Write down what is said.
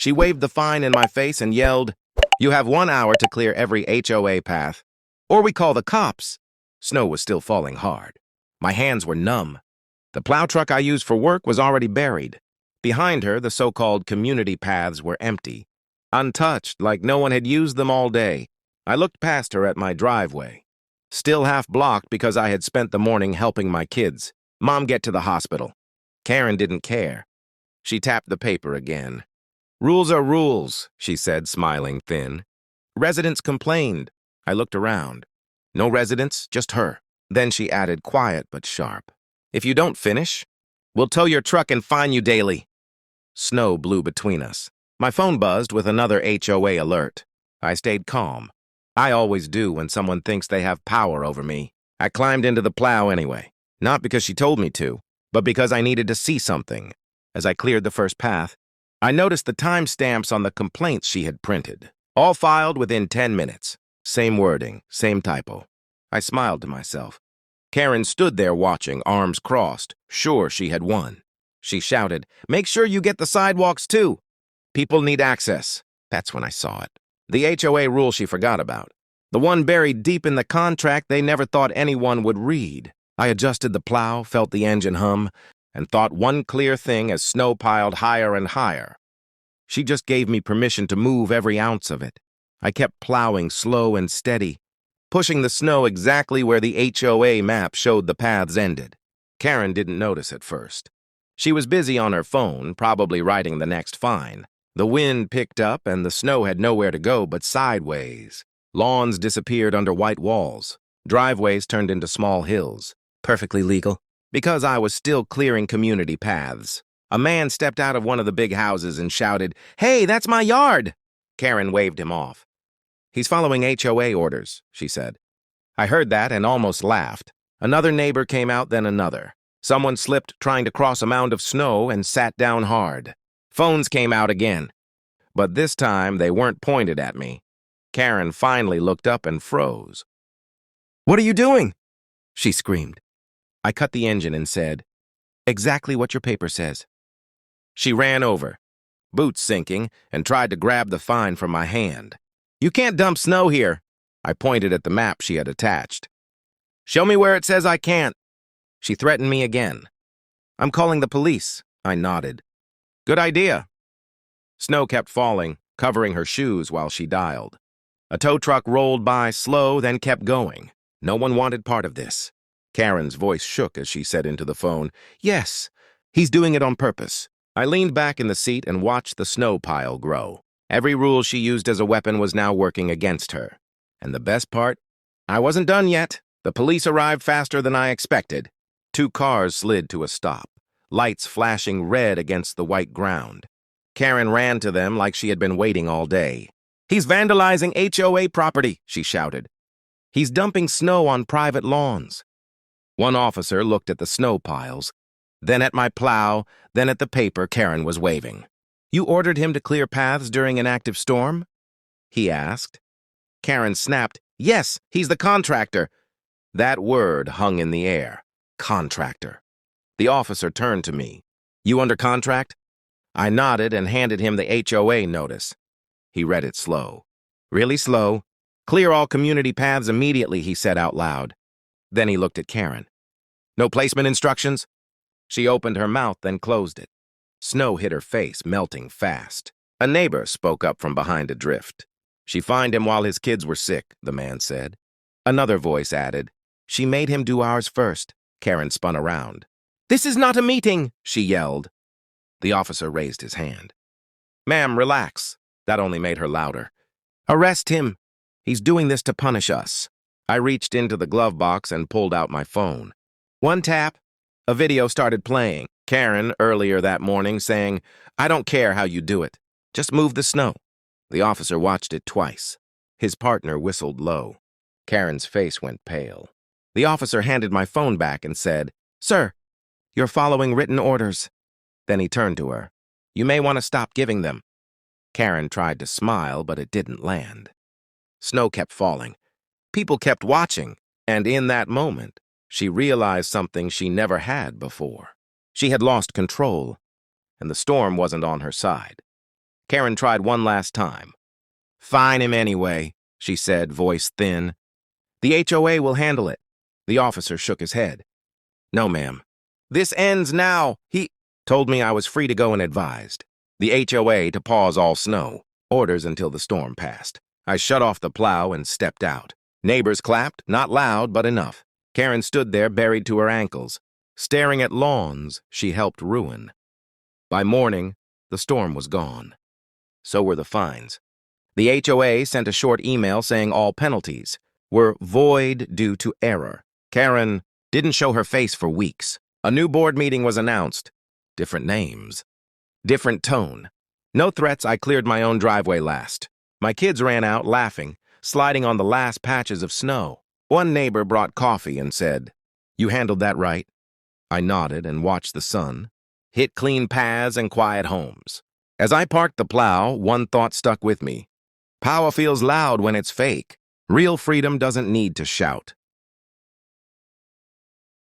She waved the fine in my face and yelled, "You have 1 hour to clear every HOA path, or we call the cops." Snow was still falling hard. My hands were numb. The plow truck I used for work was already buried. Behind her, the so-called community paths were empty, untouched, like no one had used them all day. I looked past her at my driveway, still half blocked because I had spent the morning helping my kids. Mom, get to the hospital. Karen didn't care. She tapped the paper again. "Rules are rules," she said, smiling thin. Residents complained. I looked around. No residents, just her. Then she added, quiet but sharp, "If you don't finish, we'll tow your truck and fine you daily." Snow blew between us. My phone buzzed with another HOA alert. I stayed calm. I always do when someone thinks they have power over me. I climbed into the plow anyway, not because she told me to, but because I needed to see something. As I cleared the first path, I noticed the timestamps on the complaints she had printed, all filed within 10 minutes. Same wording, same typo. I smiled to myself. Karen stood there watching, arms crossed, sure she had won. She shouted, "Make sure you get the sidewalks too. People need access." That's when I saw it. The HOA rule she forgot about. The one buried deep in the contract they never thought anyone would read. I adjusted the plow, felt the engine hum, and thought one clear thing as snow piled higher and higher. She just gave me permission to move every ounce of it. I kept plowing slow and steady, pushing the snow exactly where the HOA map showed the paths ended. Karen didn't notice at first. She was busy on her phone, probably writing the next fine. The wind picked up and the snow had nowhere to go but sideways. Lawns disappeared under white walls. Driveways turned into small hills. Perfectly legal. Because I was still clearing community paths. A man stepped out of one of the big houses and shouted, "Hey, that's my yard!" Karen waved him off. "He's following HOA orders," she said. I heard that and almost laughed. Another neighbor came out, then another. Someone slipped trying to cross a mound of snow and sat down hard. Phones came out again, but this time they weren't pointed at me. Karen finally looked up and froze. "What are you doing?" she screamed. I cut the engine and said, "Exactly what your paper says." She ran over, boots sinking, and tried to grab the fine from my hand. "You can't dump snow here." I pointed at the map she had attached. "Show me where it says I can't." She threatened me again. "I'm calling the police." I nodded. "Good idea." Snow kept falling, covering her shoes while she dialed. A tow truck rolled by slow, then kept going. No one wanted part of this. Karen's voice shook as she said into the phone, "Yes, he's doing it on purpose." I leaned back in the seat and watched the snow pile grow. Every rule she used as a weapon was now working against her. And the best part? I wasn't done yet. The police arrived faster than I expected. 2 cars slid to a stop, lights flashing red against the white ground. Karen ran to them like she had been waiting all day. "He's vandalizing HOA property," she shouted. "He's dumping snow on private lawns." One officer looked at the snow piles, then at my plow, then at the paper Karen was waving. "You ordered him to clear paths during an active storm?" he asked. Karen snapped, "Yes, he's the contractor." That word hung in the air. Contractor. The officer turned to me. "You under contract?" I nodded and handed him the HOA notice. He read it slow. Really slow. "Clear all community paths immediately," he said out loud. Then he looked at Karen. "No placement instructions?" She opened her mouth, then closed it. Snow hit her face, melting fast. A neighbor spoke up from behind a drift. "She fined him while his kids were sick," the man said. Another voice added, "She made him do ours first." Karen spun around. "This is not a meeting," she yelled. The officer raised his hand. "Ma'am, relax." That only made her louder. "Arrest him. He's doing this to punish us." I reached into the glove box and pulled out my phone. One tap. A video started playing. Karen, earlier that morning, saying, "I don't care how you do it. Just move the snow." The officer watched it twice. His partner whistled low. Karen's face went pale. The officer handed my phone back and said, "Sir, you're following written orders." Then he turned to her. "You may want to stop giving them." Karen tried to smile, but it didn't land. Snow kept falling. People kept watching, and in that moment, she realized something she never had before. She had lost control, and the storm wasn't on her side. Karen tried one last time. Fine him anyway, she said, voice thin. The HOA will handle it. The officer shook his head. No, ma'am. This ends now. He told me I was free to go and advised the HOA to pause all snow, orders until the storm passed. I shut off the plow and stepped out. Neighbors clapped, not loud, but enough. Karen stood there buried to her ankles, staring at lawns she helped ruin. By morning, the storm was gone. So were the fines. The HOA sent a short email saying all penalties were void due to error. Karen didn't show her face for weeks. A new board meeting was announced. Different names. Different tone. No threats. I cleared my own driveway last. My kids ran out laughing, sliding on the last patches of snow. One neighbor brought coffee and said, "You handled that right?" I nodded and watched the sun hit clean paths and quiet homes. As I parked the plow, one thought stuck with me. Power feels loud when it's fake. Real freedom doesn't need to shout.